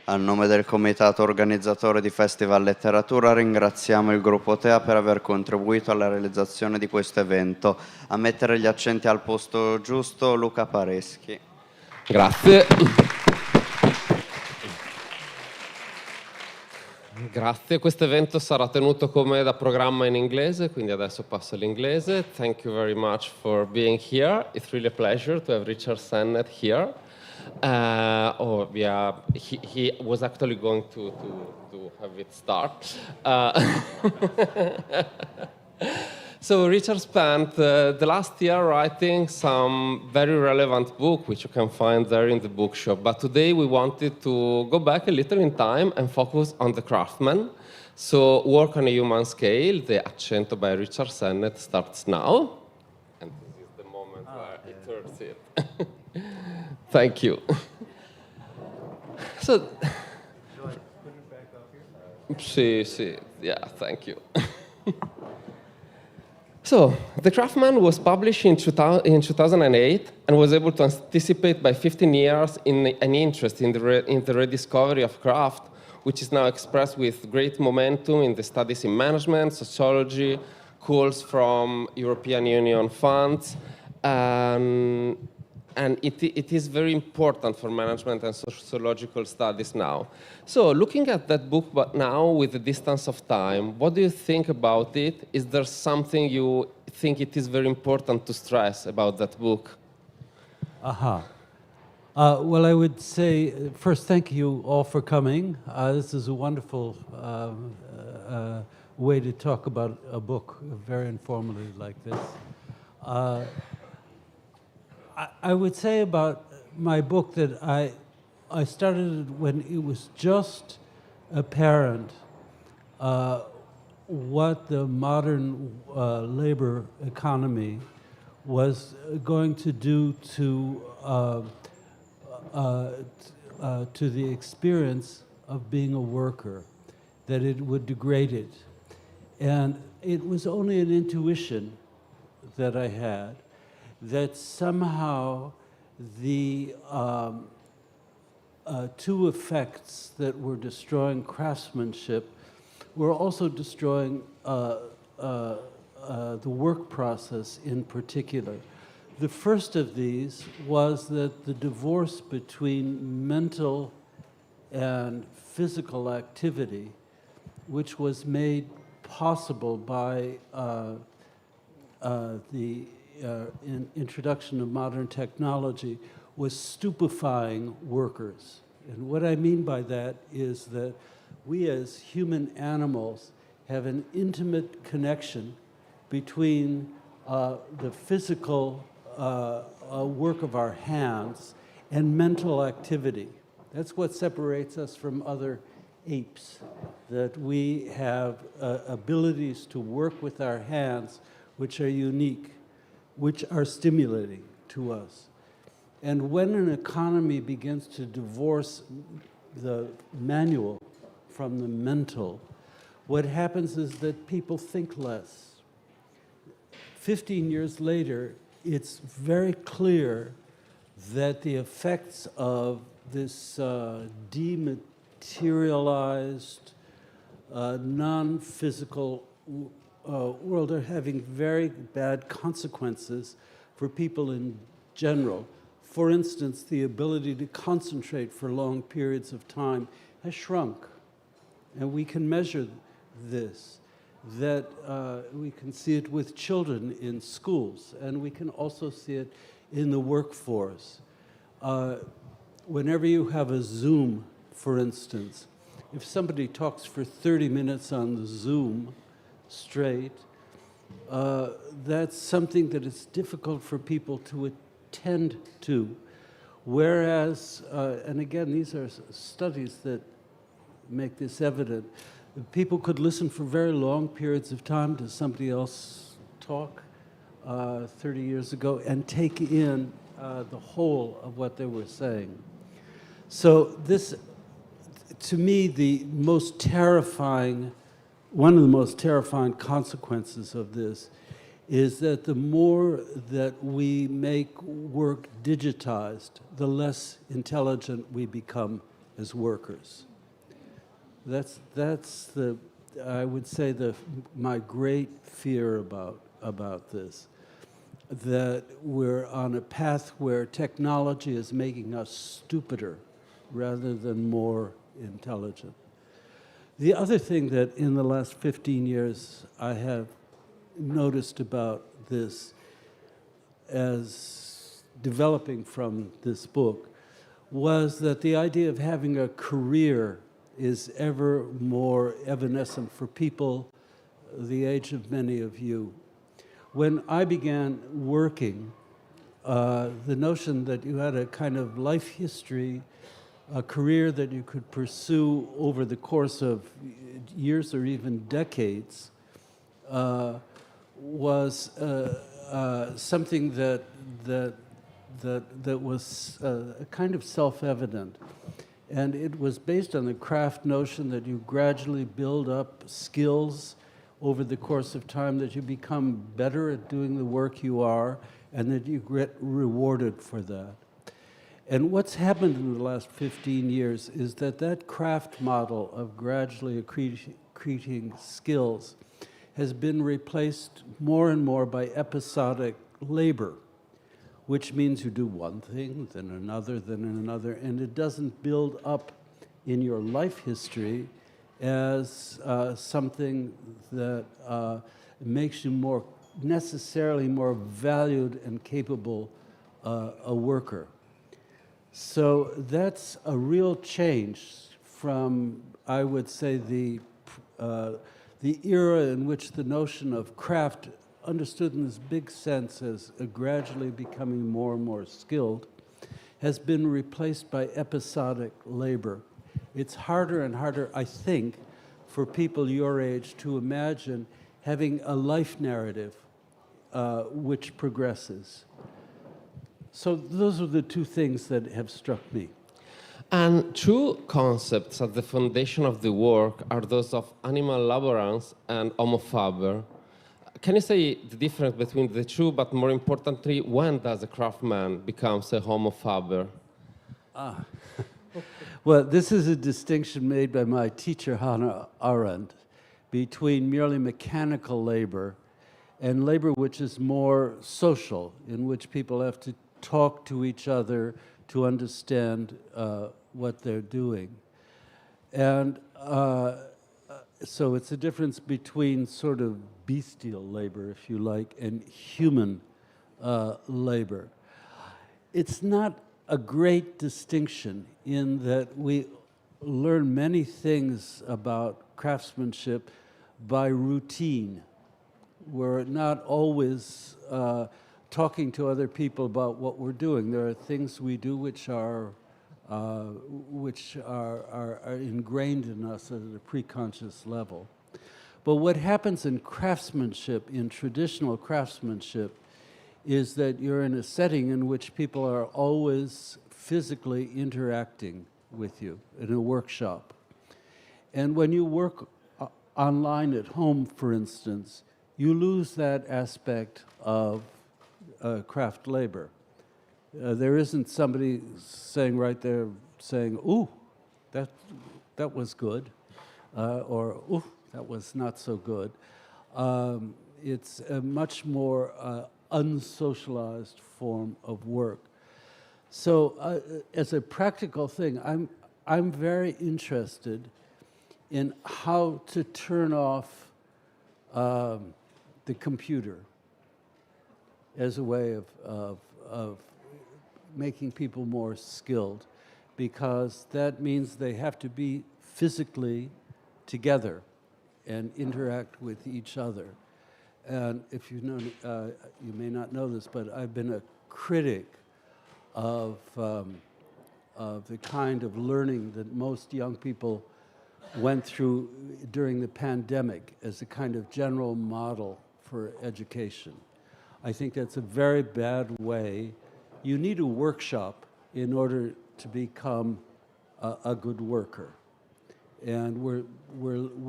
A nome del comitato organizzatore di Festival Letteratura ringraziamo il gruppo TEA per aver contribuito alla realizzazione di questo evento. A mettere gli accenti al posto giusto, Luca Pareschi. Grazie. Grazie, questo evento sarà tenuto come da programma in inglese, quindi adesso passo all'inglese. Thank you very much for being here. It's really a pleasure to have Richard Sennett here. He was actually going to have it start. So Richard spent the last year writing some very relevant book, which you can find there in the bookshop. But today we wanted to go back a little in time and focus on the Craftsman. So Work on a Human Scale, the Accento by Richard Sennett starts now. And this is the moment where he turns it. Thank you. So, Should I put it back up here? Yeah, thank you. So, The Craftsman was published in 2008 and was able to anticipate by 15 years in an interest in the rediscovery of craft, which is now expressed with great momentum in the studies in management, sociology, calls from European Union funds, and it is very important for management and sociological studies now. So looking at that book, but now with the distance of time, what do you think about it? Is there something you think it is very important to stress about that book? Well, I would say, first, thank you all for coming. This is a wonderful way to talk about a book, very informative like this. I would say about my book that I started it when it was just apparent what the modern labor economy was going to do to the experience of being a worker, that it would degrade it. And it was only an intuition that I had, that somehow the two effects that were destroying craftsmanship were also destroying the work process in particular. The first of these was that the divorce between mental and physical activity, which was made possible by the introduction of modern technology, was stupefying workers. And what I mean by that is that we as human animals have an intimate connection between the physical work of our hands and mental activity. That's what separates us from other apes, that we have abilities to work with our hands which are unique, which are stimulating to us. And when an economy begins to divorce the manual from the mental, what happens is that people think less. 15 years later, it's very clear that the effects of this dematerialized, non-physical world are having very bad consequences for people in general. For instance, the ability to concentrate for long periods of time has shrunk. And we can measure this, that we can see it with children in schools, and we can also see it in the workforce. Whenever you have a Zoom, for instance, if somebody talks for 30 minutes on the Zoom straight, that's something that is difficult for people to attend to. Whereas, and again, these are studies that make this evident, people could listen for very long periods of time to somebody else talk 30 years ago and take in the whole of what they were saying. So this, to me, one of the most terrifying consequences of this is that the more that we make work digitized, the less intelligent we become as workers. That's the, I would say, my great fear about this, that we're on a path where technology is making us stupider rather than more intelligent. The other thing that in the last 15 years I have noticed about this as developing from this book was that the idea of having a career is ever more evanescent for people the age of many of you. When I began working, the notion that you had a kind of life history, a career that you could pursue over the course of years or even decades, was something that was kind of self-evident. And it was based on the craft notion that you gradually build up skills over the course of time, that you become better at doing the work you are, and that you get rewarded for that. And what's happened in the last 15 years is that that craft model of gradually accreting skills has been replaced more and more by episodic labor, which means you do one thing, then another, and it doesn't build up in your life history as something that makes you more necessarily more valued and capable a worker. So that's a real change from, I would say, the era in which the notion of craft, understood in this big sense as gradually becoming more and more skilled, has been replaced by episodic labor. It's harder and harder, I think, for people your age to imagine having a life narrative which progresses. So those are the two things that have struck me. And two concepts at the foundation of the work are those of animal laborans and homo faber. Can you say the difference between the two, but more importantly, when does a craftsman become a homo faber? Well, this is a distinction made by my teacher, Hannah Arendt, between merely mechanical labor and labor which is more social, in which people have to talk to each other to understand what they're doing. And so it's a difference between sort of bestial labor, if you like, and human labor. It's not a great distinction in that we learn many things about craftsmanship by routine. We're not always talking to other people about what we're doing. There are things we do which are ingrained in us at a preconscious level. But what happens in craftsmanship, in traditional craftsmanship, is that you're in a setting in which people are always physically interacting with you in a workshop. And when you work online at home, for instance, you lose that aspect of craft labor. There isn't somebody saying right there, saying, "Ooh, that was good," or "Ooh, that was not so good." It's a much more unsocialized form of work. So, as a practical thing, I'm very interested in how to turn off the computer as a way of making people more skilled, because that means they have to be physically together and interact with each other. And if you know, you may not know this, but I've been a critic of the kind of learning that most young people went through during the pandemic as a kind of general model for education. I think that's a very bad way. You need a workshop in order to become a good worker, and we're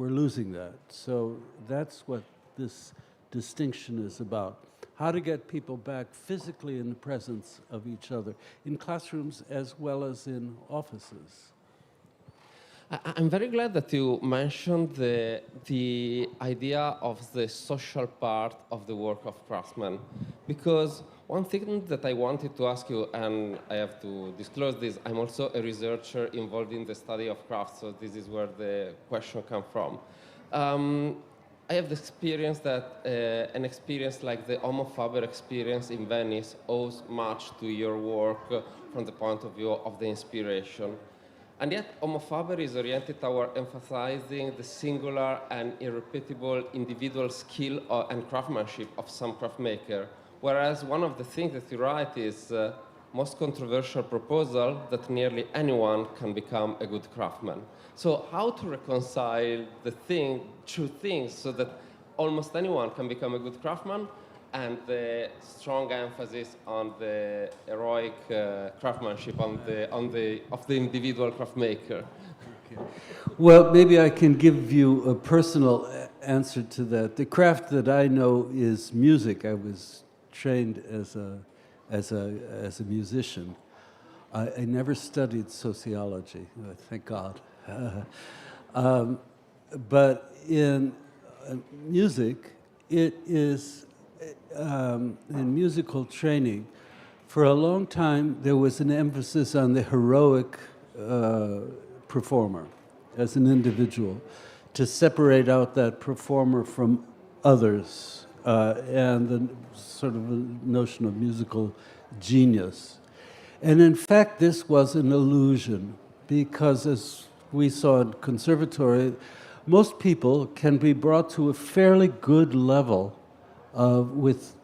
losing that. So that's what this distinction is about: how to get people back physically in the presence of each other in classrooms as well as in offices. I'm very glad that you mentioned the idea of the social part of the work of craftsmen, because one thing that I wanted to ask you, and I have to disclose this, I'm also a researcher involved in the study of crafts, so this is where the question comes from. I have the experience that an experience like the Homo faber experience in Venice owes much to your work from the point of view of the inspiration. And yet, Homo faber is oriented toward emphasizing the singular and irrepeatable individual skill and craftsmanship of some craft maker, whereas one of the things that you write is most controversial proposal that nearly anyone can become a good craftsman. So how to reconcile the two things so that almost anyone can become a good craftsman, and the strong emphasis on the heroic craftsmanship of the individual craft maker. Okay. Well, maybe I can give you a personal answer to that. The craft that I know is music. I was trained as a musician. I never studied sociology, thank God. But in music, it is in musical training, for a long time there was an emphasis on the heroic performer as an individual, to separate out that performer from others, and the sort of a notion of musical genius. And in fact, this was an illusion, because as we saw in conservatory, most people can be brought to a fairly good level with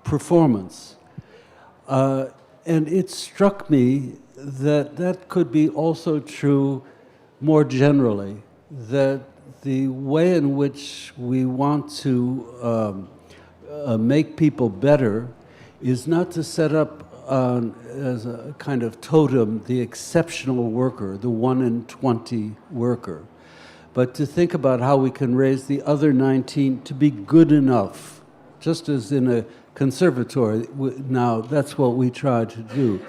performance. And it struck me that that could be also true more generally, that the way in which we want to make people better is not to set up as a kind of totem the exceptional worker, the 1 in 20 worker, but to think about how we can raise the other 19 to be good enough, just as in a conservatory. Now, that's what we try to do,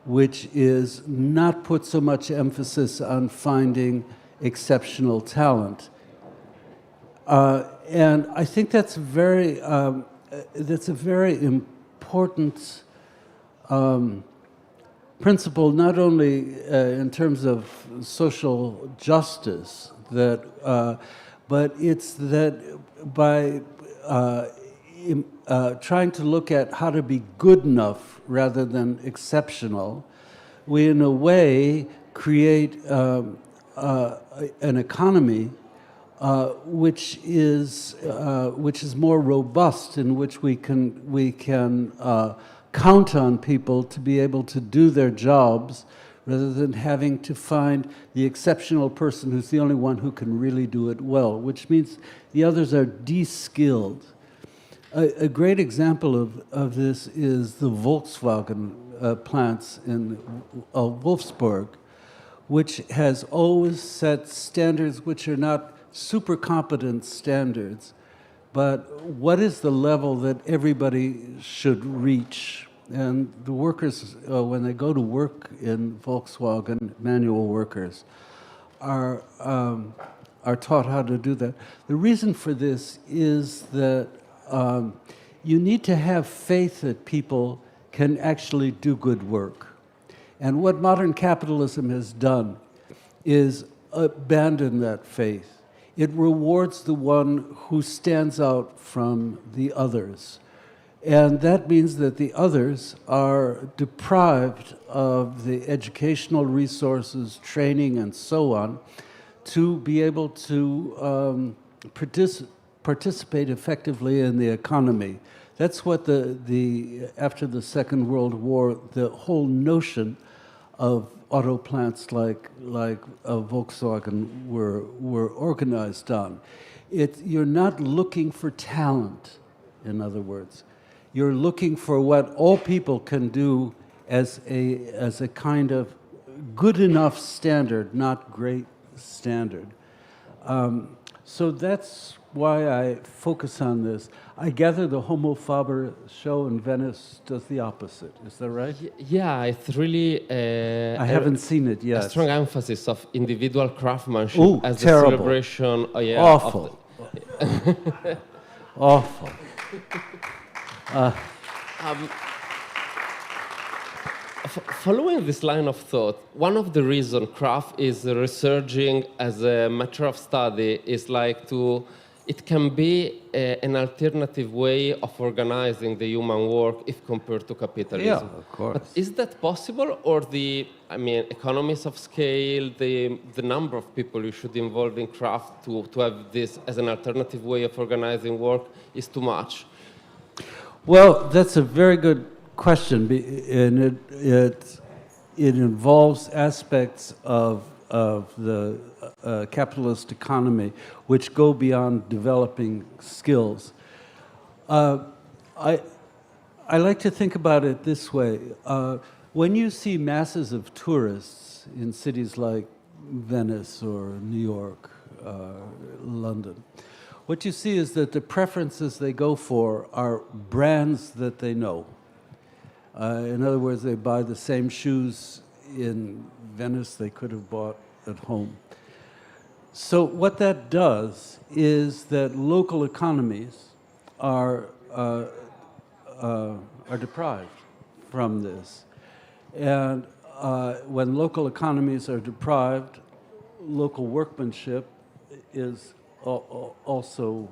which is not put so much emphasis on finding exceptional talent. And I think that's a very important principle, not only in terms of social justice, but it's that by trying to look at how to be good enough rather than exceptional, we in a way create an economy which is more robust, in which we can count on people to be able to do their jobs, rather than having to find the exceptional person who's the only one who can really do it well, which means the others are de-skilled. A great example of this is the Volkswagen plants in Wolfsburg, which has always set standards which are not super competent standards, but what is the level that everybody should reach? And the workers, when they go to work in Volkswagen, manual workers, are taught how to do that. The reason for this is that you need to have faith that people can actually do good work. And what modern capitalism has done is abandon that faith. It rewards the one who stands out from the others. And that means that the others are deprived of the educational resources, training, and so on, to be able to participate effectively in the economy. That's what after the Second World War, the whole notion of auto plants like Volkswagen were organized on. You're not looking for talent, in other words. You're looking for what all people can do as a kind of good enough standard, not great standard. So that's why I focus on this. I gather the Homo Faber show in Venice does the opposite. Is that right? Yeah, it's really I haven't seen it a yet. strong emphasis of individual craftsmanship Ooh, as terrible. the celebration. Awful. Awful. Following this line of thought, one of the reasons craft is resurging as a matter of study is it can be an alternative way of organizing the human work if compared to capitalism. Yeah, of course. But is that possible, or economies of scale, the number of people you should involve in craft to have this as an alternative way of organizing work is too much? Well, that's a very good question, and it involves aspects of the capitalist economy which go beyond developing skills. I like to think about it this way. When you see masses of tourists in cities like Venice or New York, London, what you see is that the preferences they go for are brands that they know. In other words, they buy the same shoes in Venice they could have bought at home. So what that does is that local economies are deprived from this. And when local economies are deprived, local workmanship is also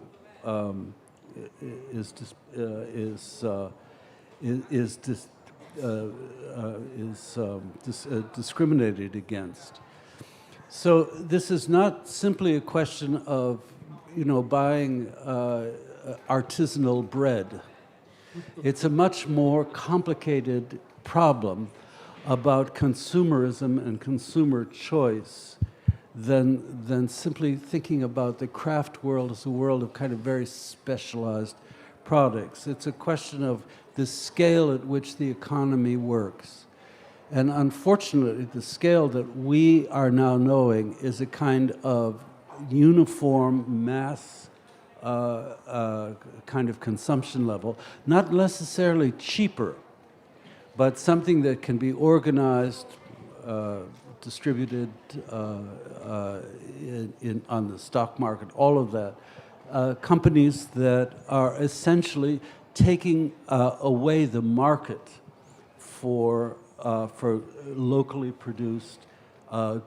discriminated against. So this is not simply a question of, buying artisanal bread. It's a much more complicated problem about consumerism and consumer choice than simply thinking about the craft world as a world of kind of very specialized products. It's a question of the scale at which the economy works. And unfortunately, the scale that we are now knowing is a kind of uniform mass kind of consumption level, not necessarily cheaper, but something that can be organized, distributed on the stock market, all of that. Companies that are essentially taking away the market for locally produced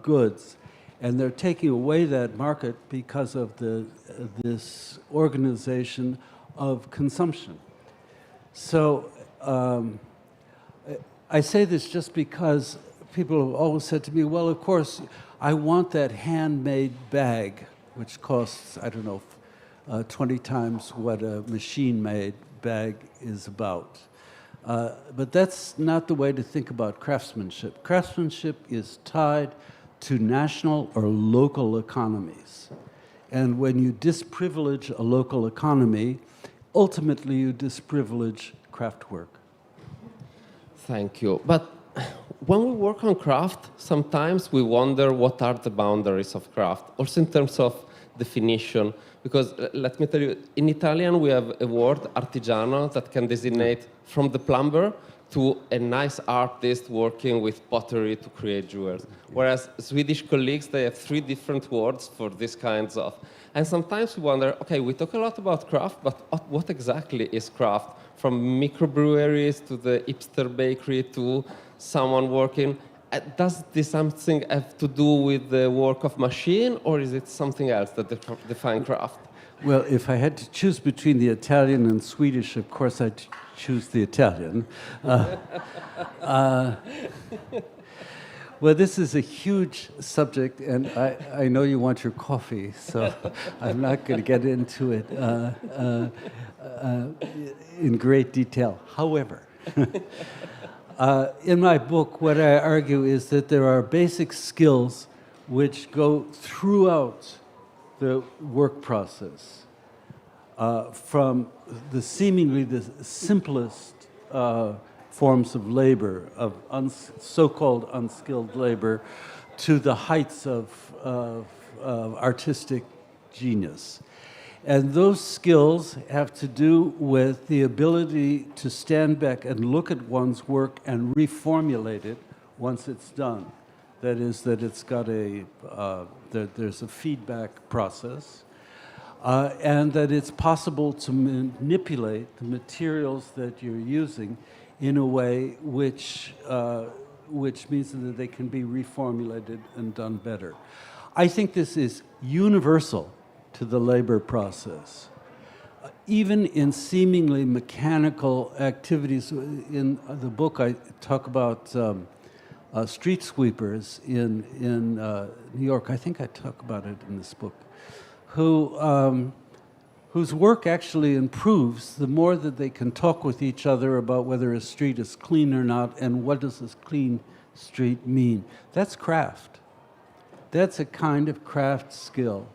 goods. And they're taking away that market because of this organization of consumption. So I say this just because people have always said to me, well, of course, I want that handmade bag, which costs, 20 times what a machine-made bag is about. But that's not the way to think about craftsmanship. Craftsmanship is tied to national or local economies. And when you disprivilege a local economy, ultimately you disprivilege craft work. Thank you. But when we work on craft, sometimes we wonder what are the boundaries of craft, also in terms of definition. Because let me tell you, in Italian we have a word, artigiano, that can designate from the plumber to a nice artist working with pottery to create jewels. Whereas Swedish colleagues, they have 3 different words for these kinds of. And sometimes we wonder, okay, we talk a lot about craft, but what exactly is craft? From microbreweries to the hipster bakery to someone working. Does this something have to do with the work of machine, or is it something else that defines craft? Well, if I had to choose between the Italian and Swedish, of course I'd choose the Italian. Well, this is a huge subject, and I know you want your coffee, so I'm not going to get into it in great detail. However, in my book, what I argue is that there are basic skills which go throughout the work process, from the seemingly the simplest forms of labor, of so-called unskilled labor, to the heights of artistic genius. And those skills have to do with the ability to stand back and look at one's work and reformulate it once it's done. That is, that it's got that there's a feedback process, and that it's possible to manipulate the materials that you're using in a way which means that they can be reformulated and done better. I think this is universal to the labor process. Even in seemingly mechanical activities, in the book I talk about street sweepers in New York. I think I talk about it in this book, whose work actually improves the more that they can talk with each other about whether a street is clean or not and what does this clean street mean. That's craft. That's a kind of craft skill.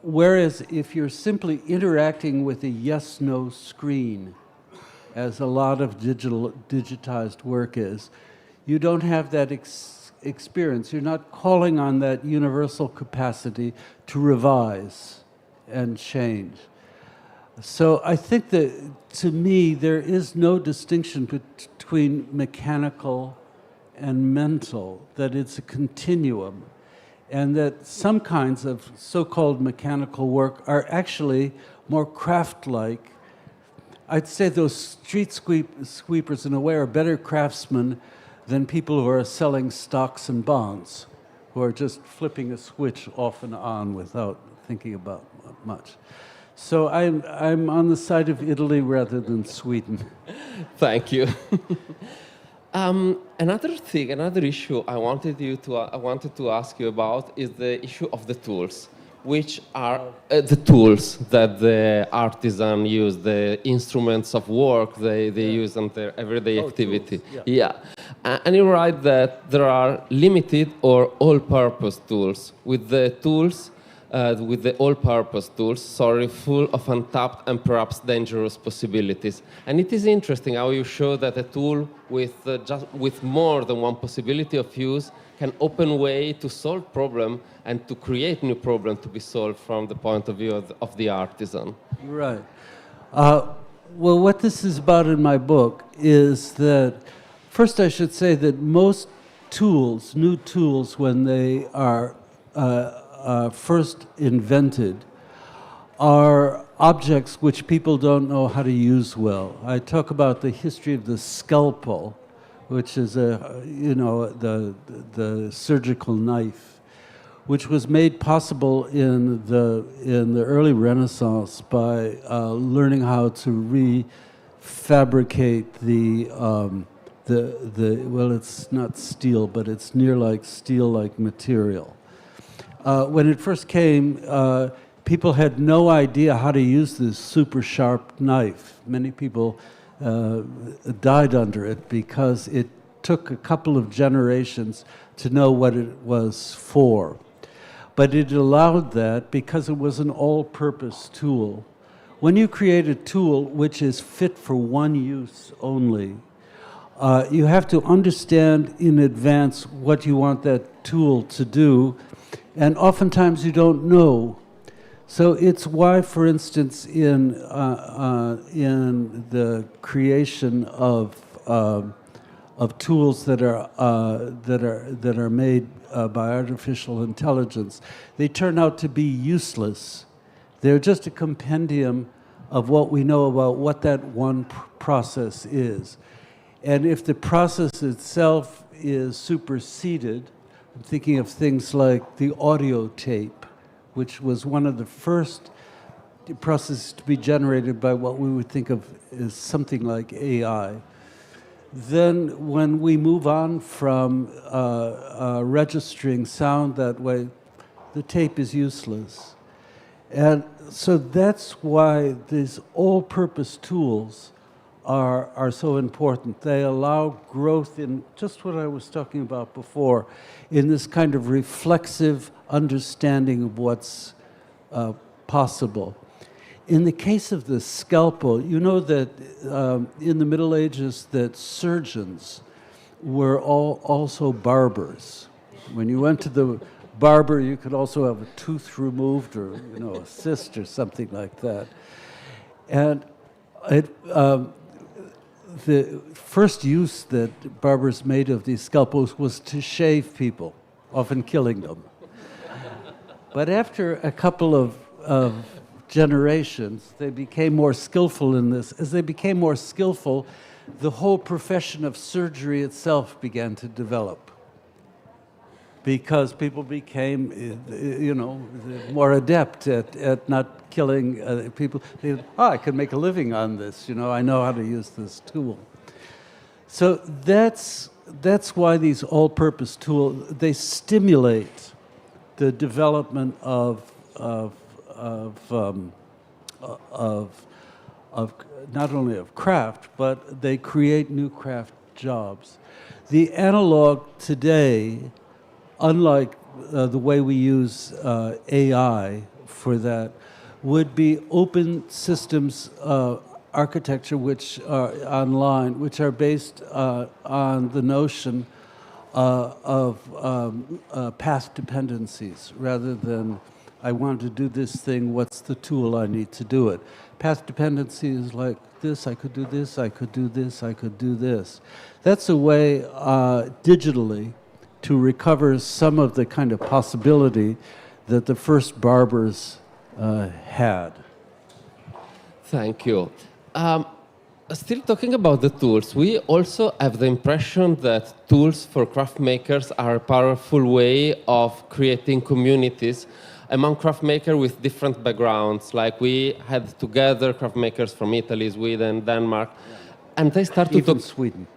Whereas if you're simply interacting with a yes-no screen, as a lot of digitized work is, you don't have that experience. You're not calling on that universal capacity to revise and change. So I think that, to me, there is no distinction between mechanical and mental, that it's a continuum, and that some kinds of so-called mechanical work are actually more craft-like. I'd say those street sweepers, in a way, are better craftsmen than people who are selling stocks and bonds, who are just flipping a switch off and on without thinking about much. So I'm on the side of Italy rather than Sweden. Thank you. Another issue I wanted to ask you about is the issue of the tools, which are the tools that the artisan use, the instruments of work they use in their everyday activity. Tools, yeah. And you write that there are limited or all-purpose tools. With the all-purpose tools, full of untapped and perhaps dangerous possibilities. And it is interesting how you show that a tool with more than one possibility of use can open way to solve problem and to create new problem to be solved from the point of view of the artisan. Right. Well, what this is about in my book is that, first I should say that most tools, new tools, when they are first invented, are objects which people don't know how to use well. I talk about the history of the scalpel, which is the surgical knife, which was made possible in the early Renaissance by learning how to refabricate well, it's not steel, but it's near like steel-like material. When it first came, people had no idea how to use this super sharp knife. Many people died under it because it took a couple of generations to know what it was for. But it allowed that because it was an all-purpose tool. When you create a tool which is fit for one use only, you have to understand in advance what you want that tool to do, and oftentimes you don't know. So it's why, for instance, in the creation of tools that are made by artificial intelligence, they turn out to be useless. They're just a compendium of what we know about what that one process is. And if the process itself is superseded, I'm thinking of things like the audio tape, which was one of the first processes to be generated by what we would think of as something like AI. Then when we move on from registering sound that way, the tape is useless. And so that's why these all-purpose tools are so important. They allow growth in just what I was talking about before, in this kind of reflexive understanding of what's possible. In the case of the scalpel, you know that in the Middle Ages that surgeons were also barbers. When you went to the barber, you could also have a tooth removed or, a cyst or something like that. And the first use that barbers made of these scalpels was to shave people, often killing them. But after a couple of generations, they became more skillful in this. As they became more skillful, the whole profession of surgery itself began to develop, because people became, more adept at not killing people. I can make a living on this. I know how to use this tool. So that's why these all-purpose tools, they stimulate the development of not only of craft, but they create new craft jobs. The analog today, unlike the way we use AI for that, would be open systems architecture which are online, which are based on the notion of path dependencies rather than I want to do this thing, what's the tool I need to do it? Path dependency is like this, I could do this, I could do this, I could do this. That's a way digitally to recover some of the kind of possibility that the first barbers had. Thank you. Still talking about the tools, we also have the impression that tools for craft makers are a powerful way of creating communities among craft makers with different backgrounds. Like we had together craft makers from Italy, Sweden, Denmark, and they start to talk.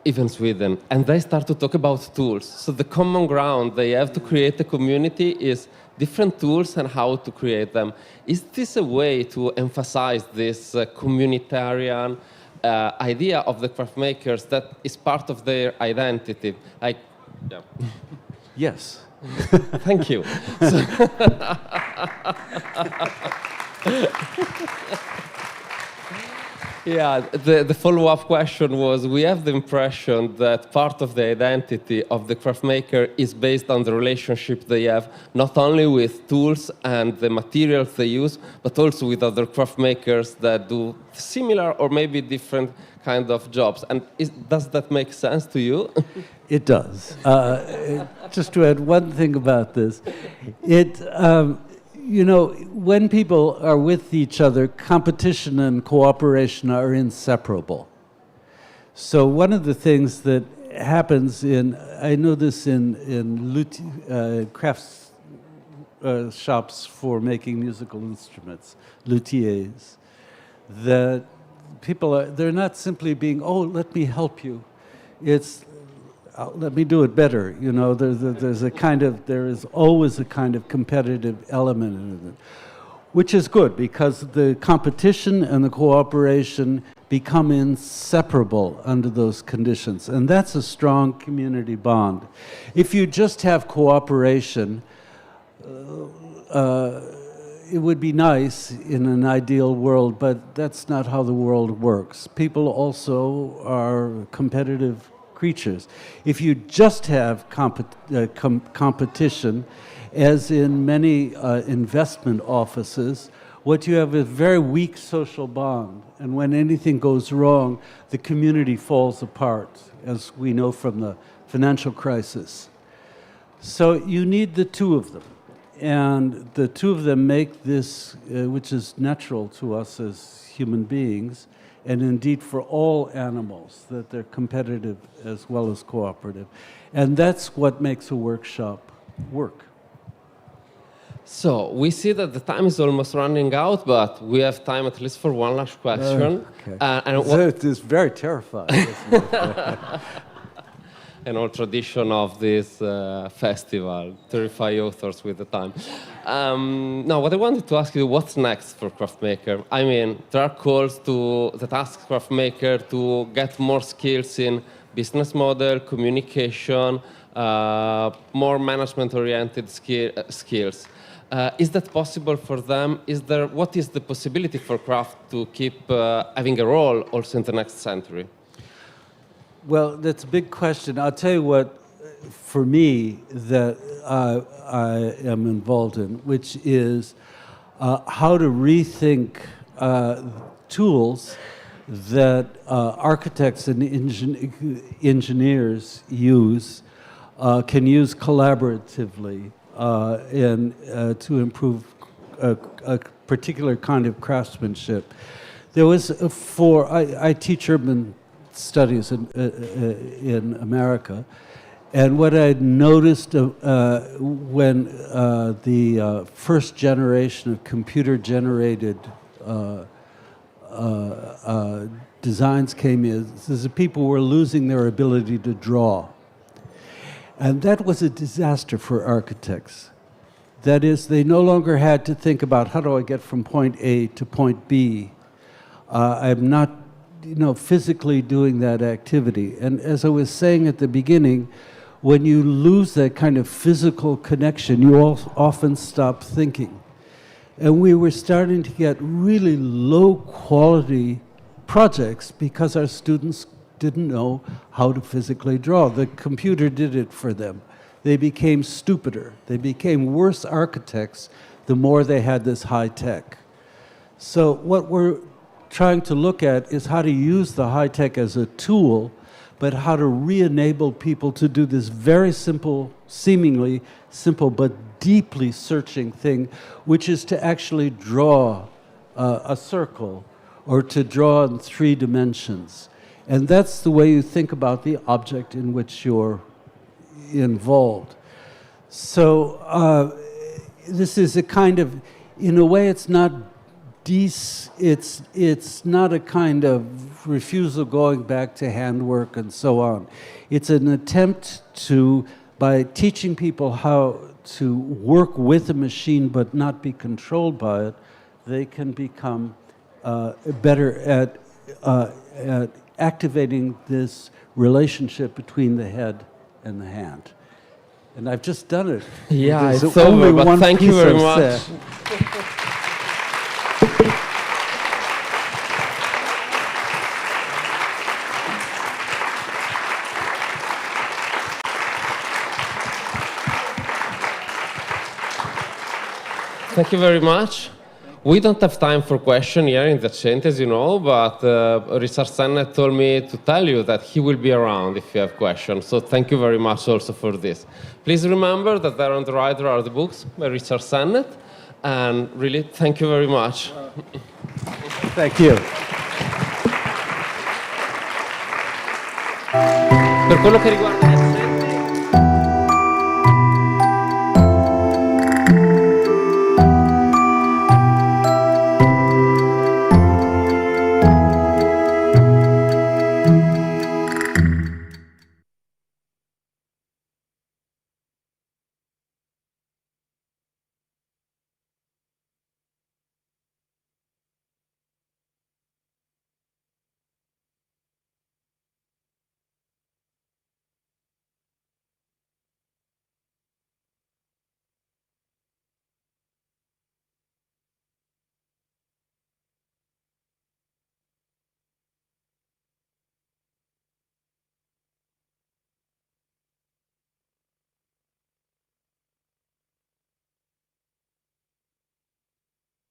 Even Sweden. And they start to talk about tools. So the common ground they have to create a community is different tools and how to create them. Is this a way to emphasize this communitarian idea of the craft makers that is part of their identity? Like, yeah. Yes. Thank you. Yeah, the follow-up question was, we have the impression that part of the identity of the craft maker is based on the relationship they have, not only with tools and the materials they use, but also with other craft makers that do similar or maybe different kind of jobs. And does that make sense to you? It does. Just to add one thing about this, when people are with each other, competition and cooperation are inseparable. So one of the things that happens I know this in crafts shops for making musical instruments, luthiers, that they're not simply being, let me help you. It's, let me do it better. There is always a kind of competitive element in it, which is good because the competition and the cooperation become inseparable under those conditions. And that's a strong community bond. If you just have cooperation, it would be nice in an ideal world, but that's not how the world works. People also are competitive creatures. If you just have competition, as in many investment offices, what you have is a very weak social bond. And when anything goes wrong, the community falls apart, as we know from the financial crisis. So you need the two of them. And the two of them make this, which is natural to us as human beings, and indeed for all animals, that they're competitive as well as cooperative. And that's what makes a workshop work. So we see that the time is almost running out, but we have time at least for one last question. Okay. It is very terrifying, isn't it? An old tradition of this festival, terrify authors with the time. Now, what I wanted to ask you, what's next for Craftmaker? I mean, there are calls that ask Craftmaker to get more skills in business model, communication, more management-oriented skills. Is that possible for them? What is the possibility for craft to keep having a role also in the next century? Well, that's a big question. I'll tell you what, for me, that I am involved in, which is how to rethink tools that architects and engineers can use collaboratively to improve a particular kind of craftsmanship. There was I teach urban studies in America, and what I noticed when the first generation of computer-generated designs came is that people were losing their ability to draw. And that was a disaster for architects. That is, they no longer had to think about how do I get from point A to point B. I'm not, physically doing that activity. And as I was saying at the beginning, when you lose that kind of physical connection, you often stop thinking. And we were starting to get really low quality projects because our students didn't know how to physically draw. The computer did it for them. They became stupider. They became worse architects the more they had this high tech. So what we're trying to look at is how to use the high tech as a tool, but how to re-enable people to do this very simple, seemingly simple, but deeply searching thing, which is to actually draw a circle or to draw in 3 dimensions. And that's the way you think about the object in which you're involved. So this is a kind of, in a way, it's not it's not a kind of refusal going back to handwork and so on. It's an attempt to, by teaching people how to work with a machine but not be controlled by it, they can become better at activating this relationship between the head and the hand. And I've just done it. Yeah, There's it's only over, but one thank you piece very I've much. said. Thank you very much. We don't have time for questions here in the chat, as you know, but Richard Sennett told me to tell you that he will be around if you have questions. So thank you very much also for this. Please remember that there on the right there are the books by Richard Sennett. And really, thank you very much. Thank you. Per quello che riguarda